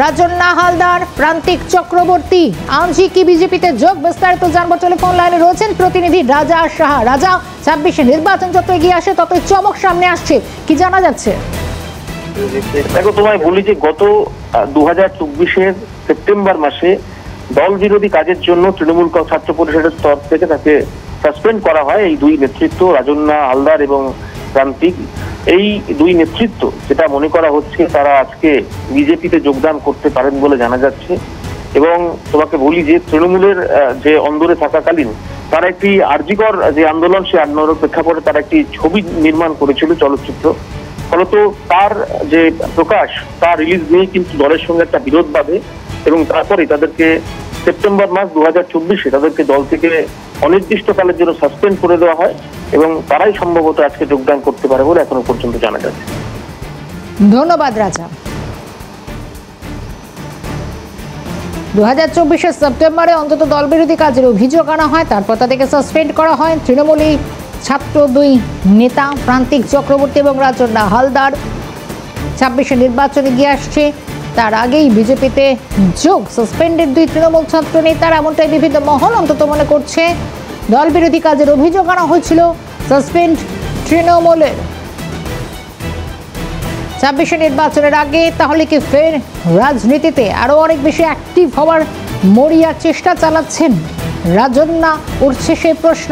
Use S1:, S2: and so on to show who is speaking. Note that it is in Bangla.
S1: রাজন্না হালদার, প্রান্তিক চক্রবর্তী আজই কি বিজেপিতে যোগ? বিস্তারিত জানবো। টেলিফোন লাইনে রয়েছেন প্রতিনিধি রাজা সাহা। রাজা, ২৬শে নির্বাচন যত এগিয়ে আসে ততই চমক সামনে আসছে, কি জানা যাচ্ছে?
S2: দেখো, তোমায় বলি যে গত ২০২৪-এর সেপ্টেম্বর মাসে দল বিরোধী কাজের জন্য তৃণমূল ছাত্র পরিষদের তরফ থেকে তাকে সাসপেন্ড করা হয়। এই দুই নেতৃত্ব, রাজন্না হালদার এবং প্রান্তিক, এই দুই নেতৃত্ব যেটা মনে করা হচ্ছে তারা আজকে বিজেপিতে যোগদান করতে পারেন বলে জানা যাচ্ছে। এবং তোমাকে বলি যে তৃণমূলের যে অন্দরে থাকাকালীন তারা একটি আরজিকর যে আন্দোলন, সেই আন্দোলনের প্রেক্ষাপটে তারা একটি ছবি নির্মাণ করেছিল, চলচ্চিত্র। ফলত তার যে প্রকাশ, তার রিলিজ নিয়ে কিন্তু দলের সঙ্গে একটা বিরোধ বাঁধে এবং তারপরে তাদেরকে সেপ্টেম্বর মাস ২০২৪-এ তাদেরকে দল থেকে অনির্দিষ্টকালের জন্য সাসপেন্ড করে দেওয়া হয় এবং তারাই সম্ভবত আজকে যোগদান করতে পারে বলে এখনো পর্যন্ত জানা যাচ্ছে।
S1: ধন্যবাদ রাজা। ২০২৪-এর সেপ্টেম্বরে অন্তত দল বিরোধী কাজের অভিযোগ আনা হয়, তারপর তাদেরকে সাসপেন্ড করা হয়। তৃণমূলী ছাত্র দুই নেতা প্রান্তিক চক্রবর্তী এবং রাজন্না হালদার ২৬শে নির্বাচনে গিয়ে আসছে, তার আগেই বিজেপিতে যোগ সাসপেন্ডেড দুই তৃণমূল ছাত্র নেতার, এমনটাই বিভিন্ন মহল অন্তত মনে করছে। দল বিরোধী কাজের অভিযোগ আনা হয়েছিল, সাসপেন্ড তৃণমূলের। ২৬শে নির্বাচনের আগে তাহলে কি ফের রাজনীতিতে আরো অনেক বেশি অ্যাক্টিভ হওয়ার মরিয়া চেষ্টা চালাচ্ছেন রাজন্না? উঠছে সেই প্রশ্ন।